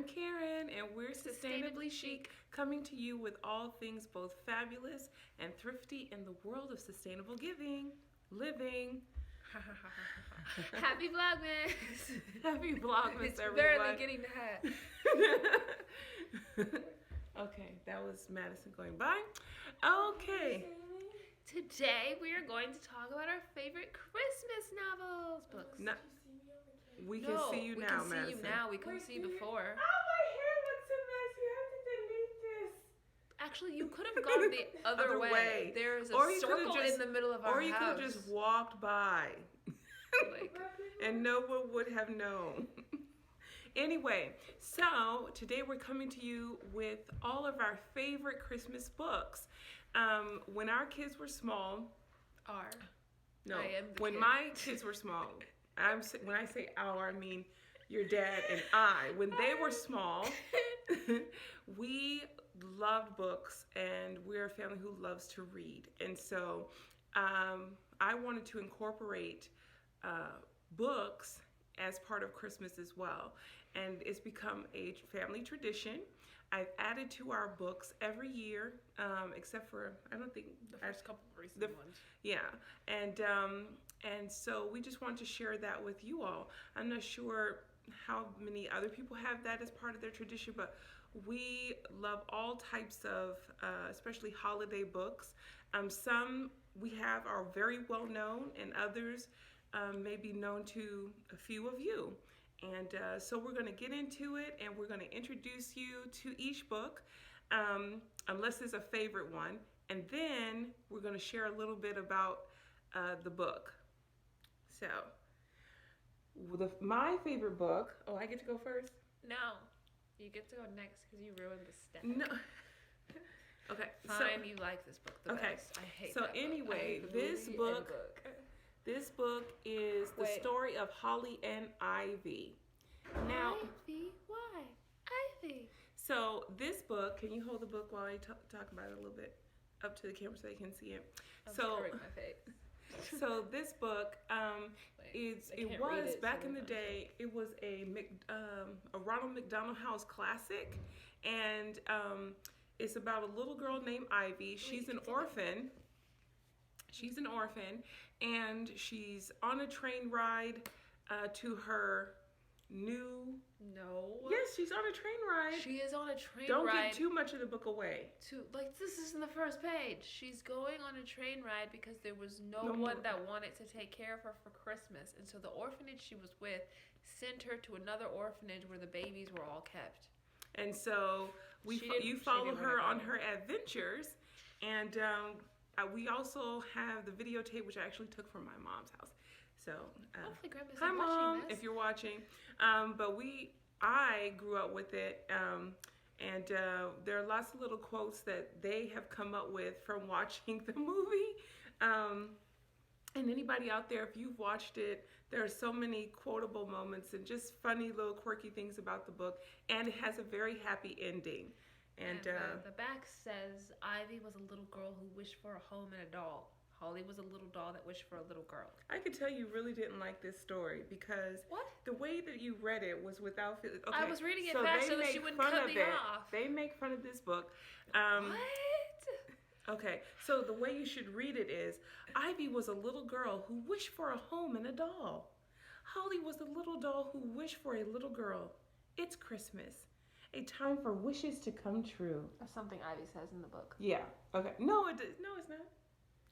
I'm Karen, and we're Sustainably Chic, coming to you with all things both fabulous and thrifty in the world of sustainable giving, living. Happy Vlogmas! Happy Vlogmas, it's everyone. barely getting to Okay, that was Madison going by. Okay. Today we are going to talk about our favorite Christmas novels, books. No, we can see you now, Madison. We can see you now. We couldn't see before. Oh, my hair looks a mess. You have to delete this. Actually, you could have gone the other way. There's a circle in the middle of our house. Or you could have just walked by. And no one would have known. Anyway, so today we're coming to you with all of our favorite Christmas books. When our kids were small. When my kids were small. When I say our, I mean your dad and I. When they were small, we loved books, and we're a family who loves to read. And so I wanted to incorporate books as part of Christmas as well. And it's become a family tradition. I've added to our books every year, except for, I don't think... The first couple of recent ones. Yeah. And so we just want to share that with you all. I'm not sure how many other people have that as part of their tradition, but we love all types of, especially holiday books. Some we have are very well known, and others may be known to a few of you. And so we're going to get into it, and we're going to introduce you to each book, unless it's a favorite one. And then we're going to share a little bit about the book. So, my favorite book... Oh, I get to go first? No. You get to go next because you ruined the step. No. Okay. Fine, you like this book the best. I hate that anyway, book. This book is the story of Holly and Ivy. Now, Ivy? Why? Ivy. So this book, can you hold the book while I talk about it a little bit up to the camera so you can see it? I'm covering my face. So this book back in the day, it was a Ronald McDonald House classic, and it's about a little girl named Ivy. She's an orphan. She's an orphan, and she's on a train ride to her new... No. Yes, she's on a train ride. She is on a train ride. Don't give too much of the book away. This is in the first page. She's going on a train ride because there was no one that wanted to take care of her for Christmas. And so the orphanage she was with sent her to another orphanage where the babies were all kept. And so you follow her on her adventures, and we also have the videotape, which I actually took from my mom's house. So, hi Mom, if you're watching. But I grew up with it, and there are lots of little quotes that they have come up with from watching the movie. And anybody out there, if you've watched it, there are so many quotable moments and just funny little quirky things about the book. And it has a very happy ending. And the back says, Ivy was a little girl who wished for a home and a doll. Holly was a little doll that wished for a little girl. I could tell you really didn't like this story because the way that you read it was without... Okay, I was reading it fast so that she wouldn't cut me off. They make fun of this book. What? Okay, so the way you should read it is, Ivy was a little girl who wished for a home and a doll. Holly was a little doll who wished for a little girl. It's Christmas. A time for wishes to come true. That's something Ivy says in the book. Yeah. Okay. No, it's not.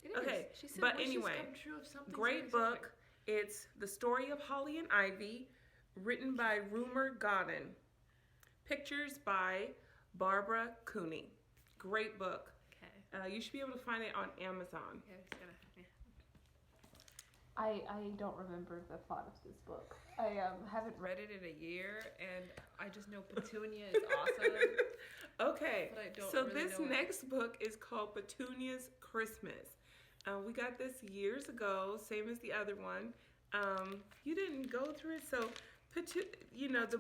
It is. Okay. She said but wishes anyway, come true of something great book. It's The Story of Holly and Ivy, written by Rumer Godden. Pictures by Barbara Cooney. Great book. Okay. You should be able to find it on Amazon. Yeah. I don't remember the plot of this book. I haven't read it in a year, and I just know Petunia is awesome. Okay, but I don't so really this next book is called Petunia's Christmas. We got this years ago, same as the other one. You didn't go through it, so That's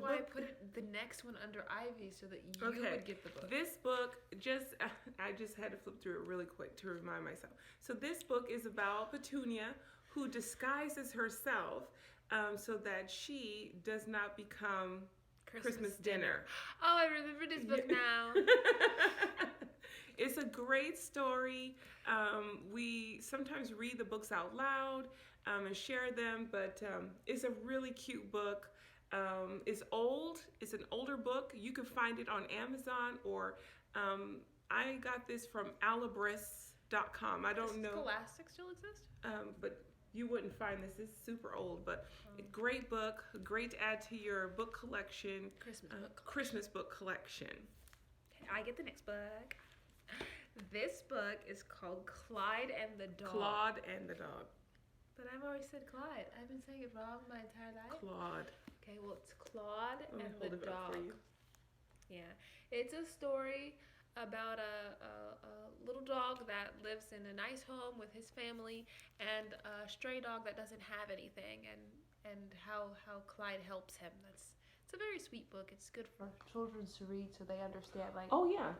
why I put the next one under Ivy so that you would get the book. This book, I just had to flip through it really quick to remind myself. So this book is about Petunia, who disguises herself so that she does not become Christmas Dinner. Oh, I remember this book now. It's a great story. We sometimes read the books out loud and share them, but it's a really cute book. It's old. It's an older book. You can find it on Amazon, or I got this from alibris.com. I don't know. Does Scholastic still exist? But you wouldn't find this. It's super old, but a great book. Great to add to your book collection. Christmas book collection. Okay, I get the next book. This book is called Clyde and the Dog. Claude and the Dog. But I've already said Clyde. I've been saying it wrong my entire life. Claude. Okay, well, it's Claude and the hold it up Dog. for you. Yeah, it's a story about a little dog that lives in a nice home with his family, and a stray dog that doesn't have anything, and how Clyde helps him. It's a very sweet book. It's good for children to read so they understand, like, Oh yeah.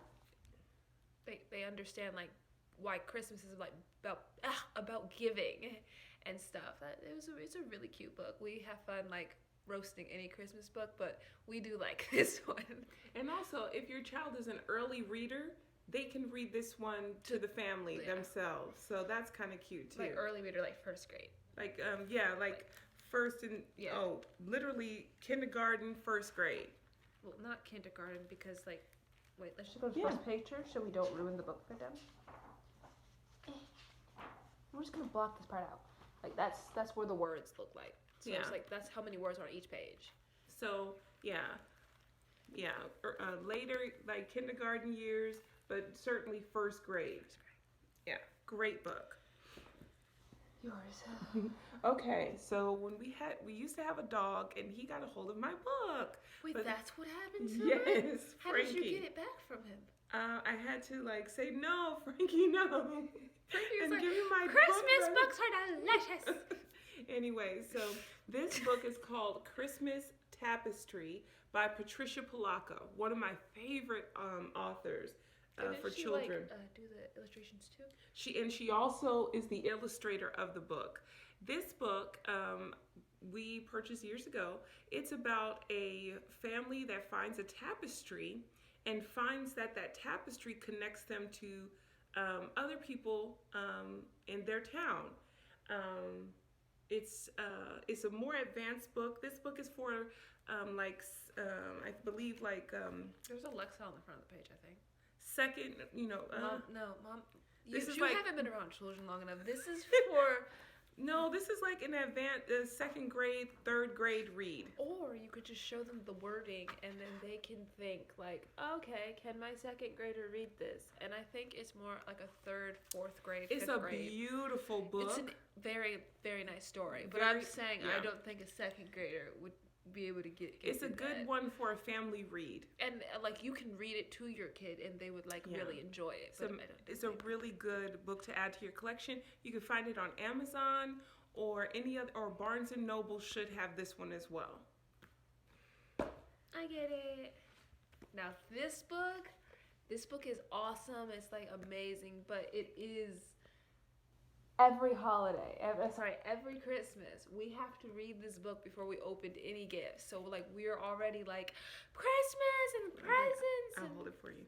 they understand, like, why Christmas is like about giving and stuff. It's a really cute book. We have fun, like, roasting any Christmas book, but we do like this one. And also, if your child is an early reader, they can read this one to the family themselves. So that's kind of cute too. Like early reader, like first grade. Like like first and literally kindergarten, first grade. Well, not kindergarten, because, like, wait, let's just go to the first picture so we don't ruin the book for them. We're just gonna block this part out. Like, that's where the words look like. So it's like, that's how many words are on each page. So later, like kindergarten years, but certainly first grade. Yeah, great book. Yours. Okay, so when we used to have a dog, and he got a hold of my book. Wait, that's what happened to him? Yes, How Frankie. did you get it back from him? I had to, like, say, no, Frankie, no. Frankie was and like, give you my Christmas book books are delicious. Anyway, so this book is called Christmas Tapistry by Patricia Polacco, one of my favorite authors for children. Like, do the illustrations too? She also is the illustrator of the book. This book we purchased years ago. It's about a family that finds a tapestry and finds that tapestry connects them to other people in their town. It's a more advanced book. This book is for I believe There's Alexa on the front of the page, I think. Second, Mom. This is you like, haven't been around children long enough. This is for. No, this is like an advanced second grade, third grade read. Or you could just show them the wording, and then they can think, like, okay, can my second grader read this? And I think it's more like a third, fourth grade, fifth grade. It's a beautiful book. It's a very, very nice story. But I'm saying I don't think a second grader would be able to get it's a good one for a family read. And, like, you can read it to your kid, and they would, like, really enjoy it. It's a really good book to add to your collection. You can find it on Amazon or or Barnes & Noble should have this one as well. I get it. Now, this book is awesome. It's, like, amazing, but it is every holiday, every Christmas, we have to read this book before we opened any gifts. So, like, we're already like, Christmas and presents. I'll hold it for you.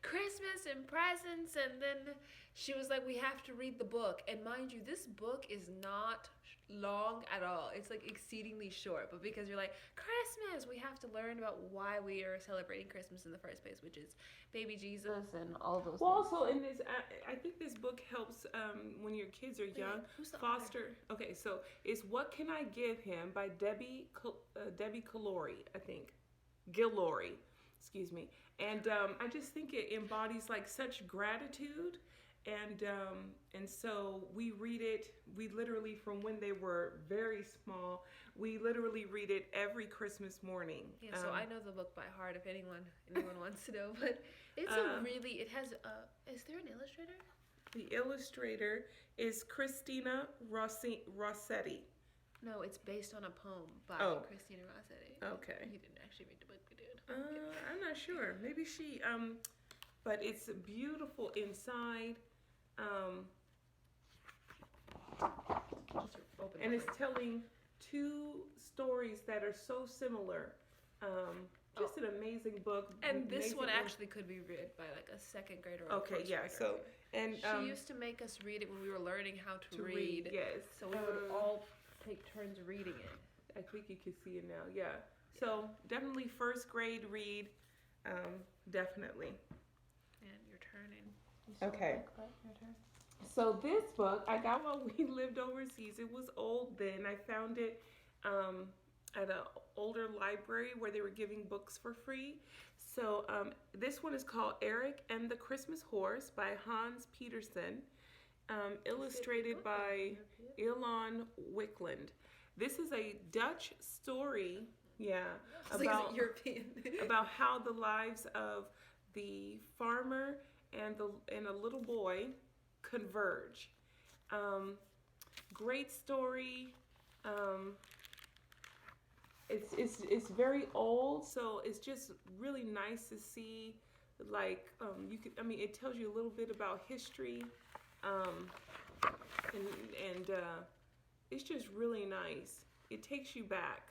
Christmas and presents, and then she was like, we have to read the book. And mind you, this book is not long at all. It's, like, exceedingly short, but because you're like, Christmas, we have to learn about why we are celebrating Christmas in the first place, which is baby Jesus and all those things. Also, in this, I think this book helps when your kids are young. Who's the foster author? Okay, so it's What Can I Give Him by Debbie Gillory, I think. Gillory, excuse me. And I just think it embodies, like, such gratitude. And so we read it, we literally, from when they were very small, we literally read it every Christmas morning. Yeah, so I know the book by heart if anyone wants to know, but it's is there an illustrator? The illustrator is Christina Rossetti. No, it's based on a poem by Christina Rossetti. Okay. You didn't actually read the book, we did. I'm not sure. Maybe she, but it's beautiful inside. And it's telling two stories that are so similar Just an amazing book. And this one actually could be read by like a second grader or a first grader. So and she used to make us read it when we were learning how to read. Yes. So we would all take turns reading it. I think you can see it now. Yeah. So definitely first grade read. Definitely. And you're turning. Okay. Your turn. So this book I got while we lived overseas. It was old then. I found it at an older library where they were giving books for free. So this one is called Eric and the Christmas Horse by Hans Petersen, illustrated by Ilan Wickland. This is a Dutch story, about European. about how the lives of the farmer and a little boy converge. Great story. It's very old, so it's just really nice to see. Like it tells you a little bit about history, and it's just really nice. It takes you back.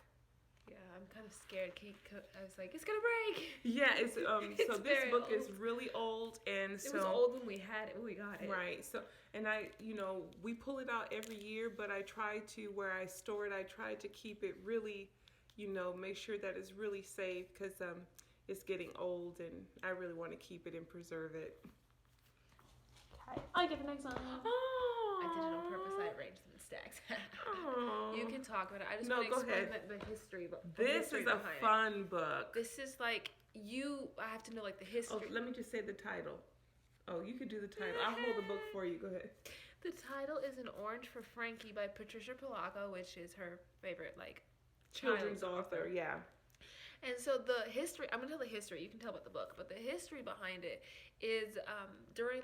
Yeah, I'm kind of scared. I was like, it's gonna break. Yeah, it's It's so this book old. is really old, and It was old when we had it, when we got it. Right. So, and we pull it out every year, but I try to, where I store it, I try to keep it really, make sure that it's really safe, because it's getting old, and I really want to keep it and preserve it. Okay. I get the next one. Oh. I did it on purpose. I arranged them in stacks. You can talk about it. I just want to go explain ahead. the history. This is a fun book. This is like I have to know like the history. Oh, let me just say the title. Oh, you could do the title. I'll hold the book for you. Go ahead. The title is An Orange for Frankie by Patricia Polaco, which is her favorite children's author. Yeah. And so the history, I'm going to tell the history. You can tell about the book. But the history behind it is during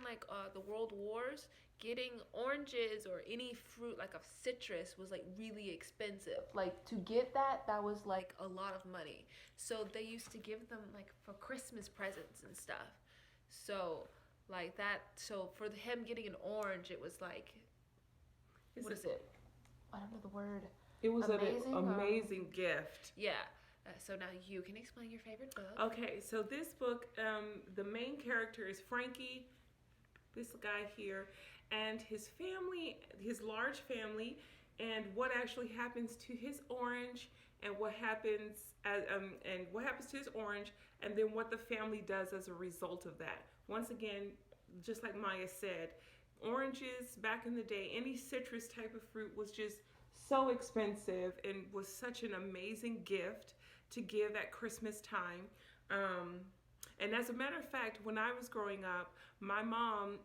the World Wars, getting oranges or any fruit like of citrus was really expensive. To get that was a lot of money. So they used to give them for Christmas presents and stuff. So so for him getting an orange, it was what is it? I don't know the word. It was an amazing gift. Yeah. So now you can explain your favorite book. Okay, so this book, the main character is Frankie, this guy here, and his family, his large family, and what actually happens to his orange, and what happens to his orange, and then what the family does as a result of that. Once again, just like Maya said, oranges back in the day, any citrus type of fruit was just so expensive and was such an amazing gift to give at Christmas time. And as a matter of fact, when I was growing up, my mom,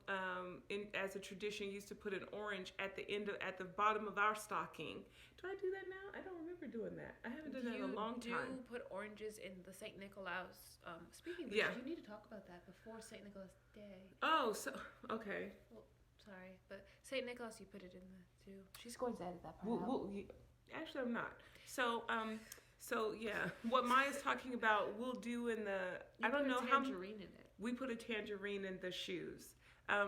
as a tradition, used to put an orange at the bottom of our stocking. Do I do that now? I don't remember doing that. I haven't done that in a long time. You do put oranges in the St. Nicholas. Speaking of which, you need to talk about that before St. Nicholas Day. Oh, so okay. Well, sorry, but St. Nicholas, you put it in the too. She's going to edit that part out. Actually, I'm not. So yeah, what Maya's talking about, we'll do in the. I don't know how. Tangerine in it. We put a tangerine in the shoes.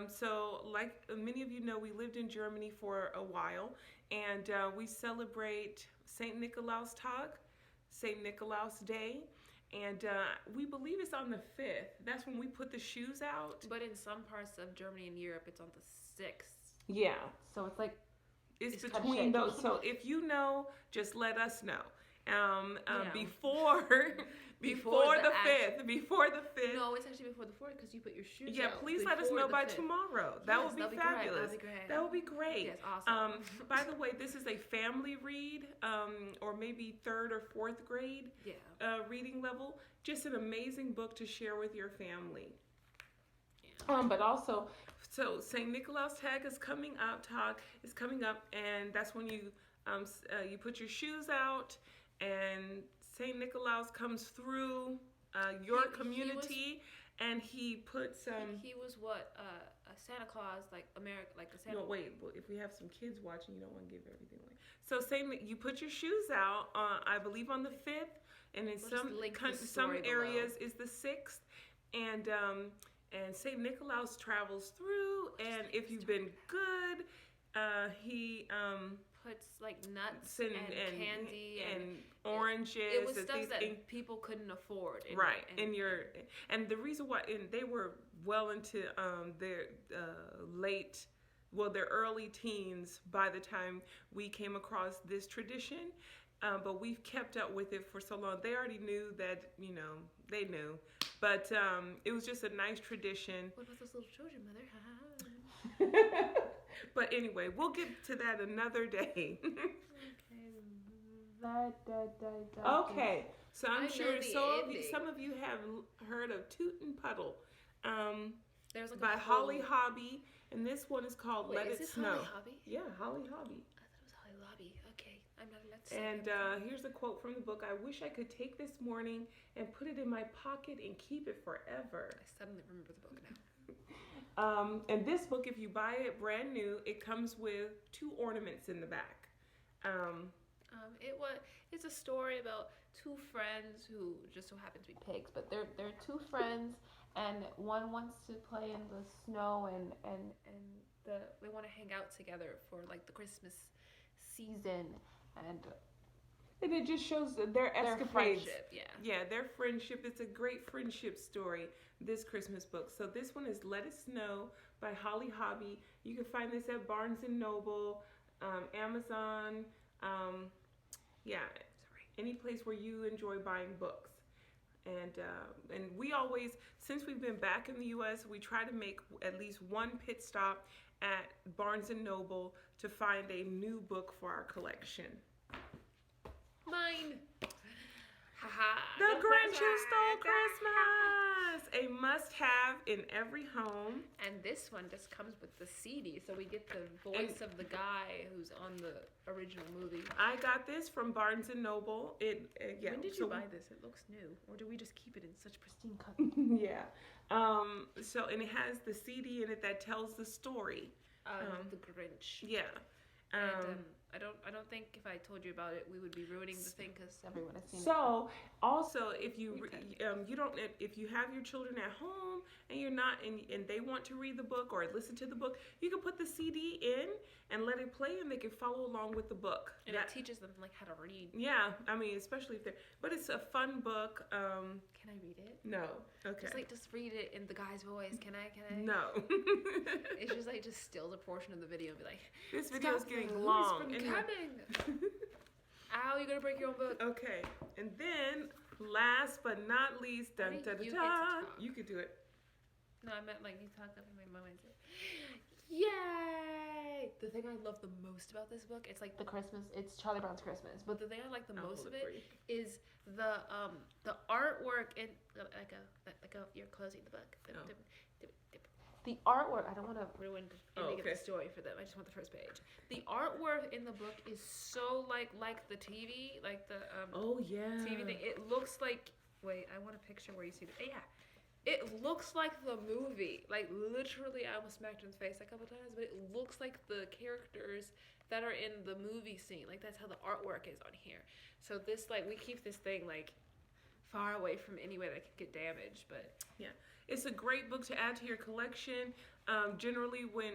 So like many of you know, we lived in Germany for a while, and we celebrate St. Nikolaus Tag, St. Nikolaus Day, and we believe it's on the 5th. That's when we put the shoes out. But in some parts of Germany and Europe, it's on the 6th. Yeah. So it's between those. So if you know, just let us know. Before the 5th. No, it's actually before the 4th because you put your shoes out. Yeah, please let us know by tomorrow. That would be fabulous. That would be great. Yes, awesome. By the way, this is a family read, or maybe 3rd or 4th grade reading level. Just an amazing book to share with your family. Yeah. But also, so St. Nikolaus Tag is coming up. And that's when you put your shoes out. And St. Nikolaus comes through your community, and he puts he was what a Santa Claus, a Santa. No, wait. Well, if we have some kids watching, you don't want to give everything away. So you put your shoes out. I believe on the 5th, and in some areas is the 6th, and St. Nikolaus travels through, and if you've been good, he puts like nuts and candy and oranges. It was stuff that people couldn't afford. And the reason why, and they were well into their their early teens by the time we came across this tradition. But we've kept up with it for so long. They already knew that, they knew. But it was just a nice tradition. What about those little children, Mother? But anyway, we'll get to that another day. Okay. So I'm sure some of you have heard of Toot and Puddle There's like by Holly Hobby. And this one is called Let It Snow. Holly Hobby? Yeah, Holly Hobby. I thought it was Holly Lobby. Okay, I'm not allowed to say And here's a quote from the book. I wish I could take this morning and put it in my pocket and keep it forever. I suddenly remember the book now. And this book, if you buy it brand new, it comes with 2 ornaments in the back. It's a story about 2 friends who just so happen to be pigs, but they're 2 friends, and one wants to play in the snow, and they want to hang out together for like the Christmas season, and it just shows their escapades. Friendship, yeah, their friendship. It's a great friendship story, this Christmas book. So this one is Let It Snow by Holly Hobby. You can find this at Barnes & Noble, Amazon, any place where you enjoy buying books. And we always, since we've been back in the U.S., we try to make at least one pit stop at Barnes & Noble to find a new book for our collection. Mine. The Grinch Who Stole Christmas! A must-have in every home. And this one just comes with the CD, so we get the voice of the guy who's on the original movie. I got this from Barnes & Noble. When did you buy this? It looks new. Or do we just keep it in such pristine color? Yeah. And it has the CD in it that tells the story. The Grinch. Yeah. I don't think if I told you about it, we would be ruining the thing because everyone has seen it. So also, if you if you have your children at home and you're not and they want to read the book or listen to the book, you can put the CD in and let it play, and they can follow along with the book. And it teaches them like how to read. Yeah, I mean, especially if they're. But it's a fun book. Can I read it? No. Okay. Just read it in the guy's voice. Can I? No. It's just steals a portion of the video and be like, this video is getting long. Coming. Ow, you're gonna break your own book. Okay, and then last but not least, you could do it. No, I meant like you talked up in my mindset. Yay! The thing I love the most about this book, it's like it's Charlie Brown's Christmas, but the thing I like the most of it is the artwork and you're closing the book. The artwork, I don't want to ruin the ending of the story for them. I just want the first page. The artwork in the book is so like the TV, like the TV thing. It looks like, wait, I want a picture where you see the, it looks like the movie. Like literally, I almost smacked her in the face a couple times, but it looks like the characters that are in the movie scene. Like that's how the artwork is on here. So this, like, we keep this thing like far away from anywhere that could get damaged, but yeah. It's a great book to add to your collection. Generally, when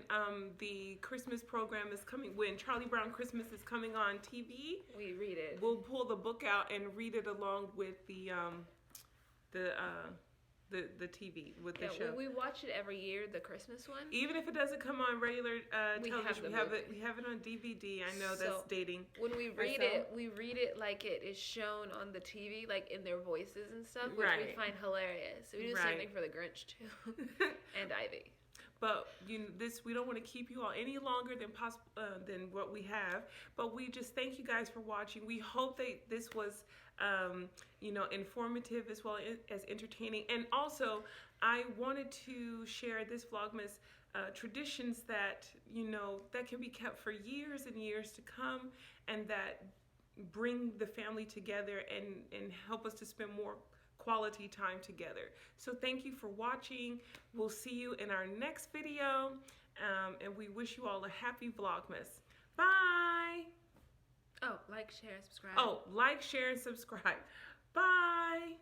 the Christmas program is coming, when Charlie Brown Christmas is coming on TV, we read it. We'll pull the book out and read it along with the TV with the show. We watch it every year, the Christmas one. Even if it doesn't come on regular television, we have it on DVD. I know that's dating. When we read it like it is shown on the TV, like in their voices and stuff, which we find hilarious. We do the same thing for the Grinch too, and Ivy. But we don't want to keep you all any longer than what we have. But we just thank you guys for watching. We hope that this was informative as well as entertaining. And also, I wanted to share this Vlogmas traditions that that can be kept for years and years to come, and that bring the family together and help us to spend more quality time together. So thank you for watching. We'll see you in our next video, and we wish you all a happy Vlogmas. Bye. Oh, like, share, and subscribe. Oh, like, share, and subscribe. Bye.